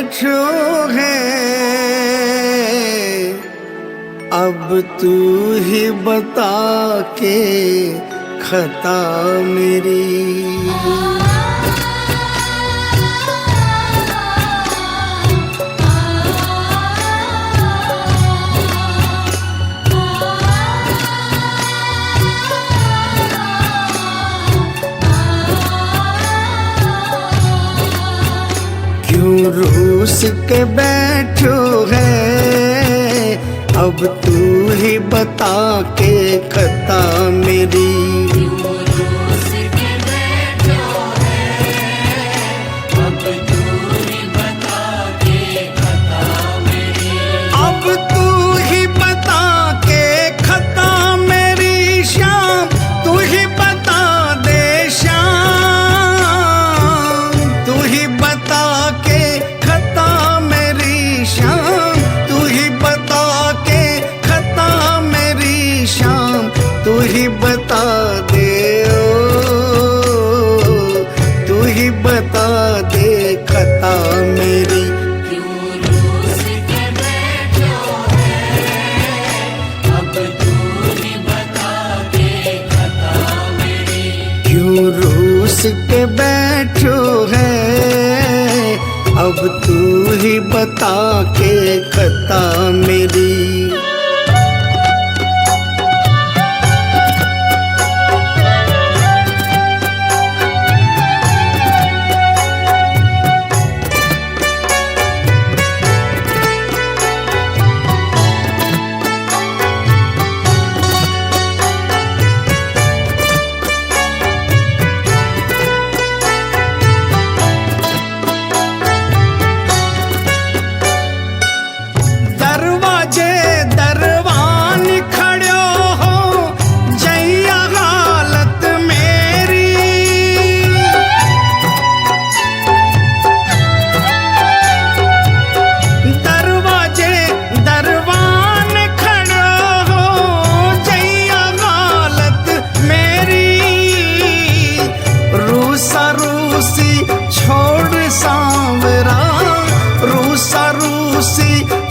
बैठो है, अब तू ही बता के खता मेरी। क्यों रूस के बैठो है, अब तू ही बता के खता मेरी। तू ही बता दे ओ, तू ही बता दे खता मेरी। क्यों रूस के बैठो है, अब तू ही बता के खता मेरी। क्यों रूस के बैठो है, अब तू ही बता के खता मेरी।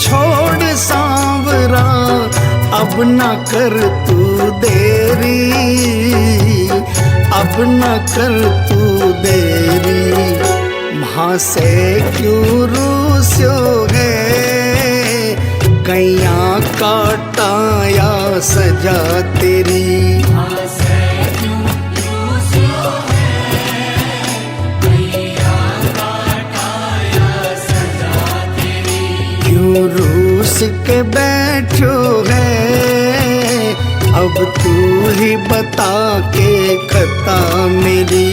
छोड़ सांवरा, अब न कर तू देरी, अब न कर तू देरी। वहाँ से क्यों रूस्यो है, कैया काटा या सजा तेरी। क्यों रूस के बैठो है, अब तू ही बता के खता मेरी।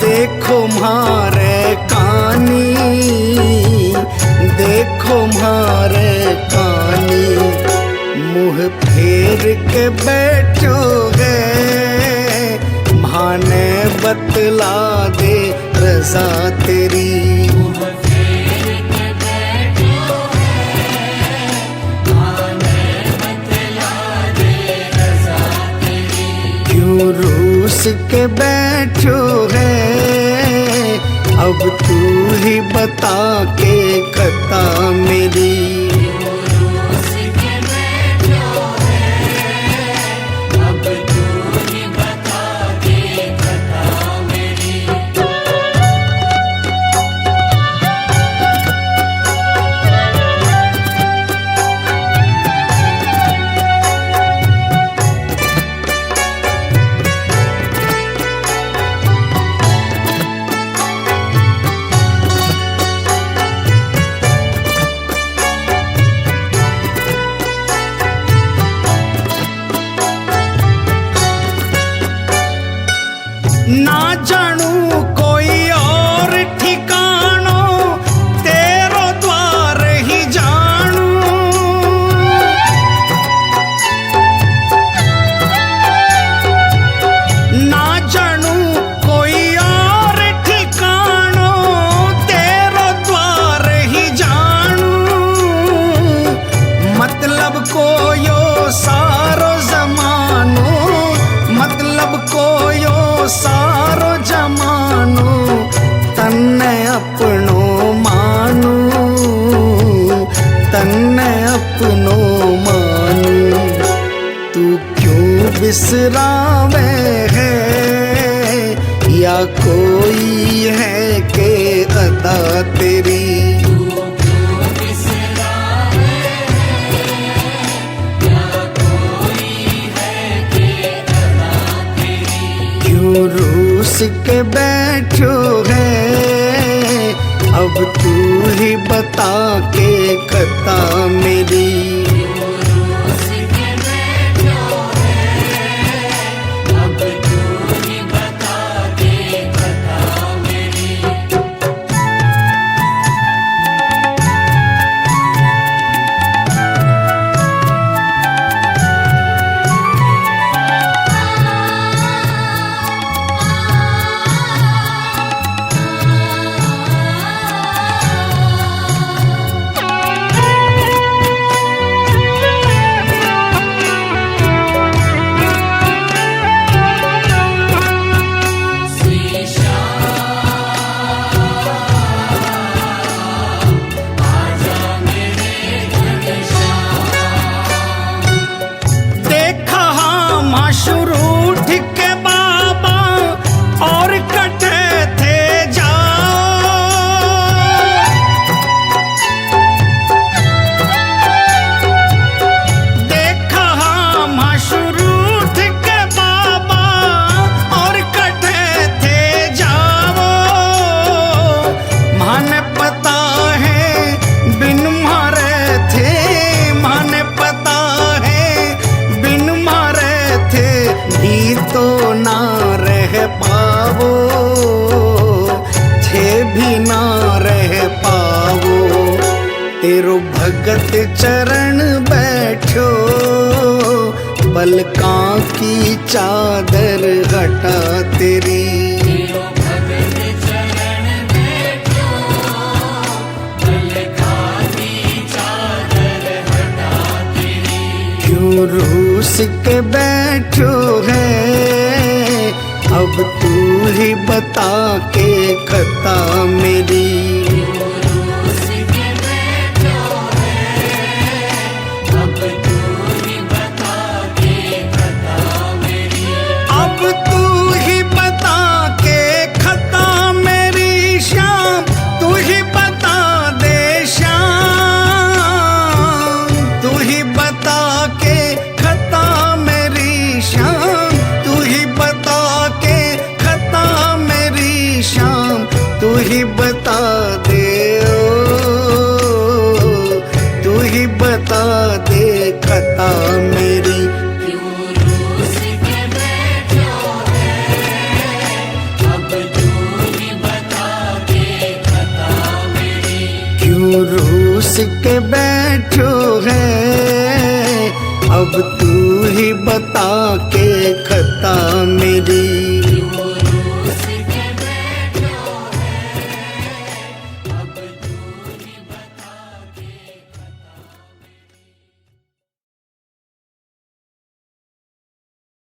देखो म्हारे कानी, देखो म्हारे कानी, मुँह फेर के बैठो गे, म्हाने बतला दे रजा तेरी। क्यों रूस के बैठो है, अब तू ही बता के खता मेरी। रूस के बैठो है, अब तू ही बता के खता मेरी। ना जानू कोई और ठिकानो, तेरो द्वार ही जानू। ना जानू कोई और ठिकानो, तेरो द्वार ही जानू। मतलब को यो सारो जमानो, मतलब को यो सारो जमानो, तन्ने अपनो मानू, तन्ने अपनो मानू। तू क्यों बिसरावे है, या कोई है के अदा तेरी। क्यों रूस के बैठो है, अब तू ही बता के खता मेरी। रूस के बैठो है, अब तू ही बता के खता मेरी। शुरू के बाबा और कटे थे जाओ। देखा हम शुरू के बाबा और कटे थे जाओ। माने पता है बिन मारे थे, माने पता है बिन मारे थे भी तो ना रह पावो, थे भी ना रह पावो। तेरो भगत चरण बैठो, पलका की चादर हटा तेरी। भगत चरण बैठो, पलका की चादर हटा तेरी। क्यों रूस के बैठो है, अब तू ही बता के खता मेरी। रूस के बैठो है, अब तू ही बता के खता मेरी। अब तू ही बता के खता मेरी शाम, तू ही बता दे शाम, तू ही बता के खता मेरी शाम, तू ही बता के खता मेरी शाम, तू ही बता दे ओ, तू ही बता दे खता मेरी। क्यों रूस के बैठो है, अब तू ही बता के खता मेरी। क्यों रूस के बैठो है, अब तू ही बता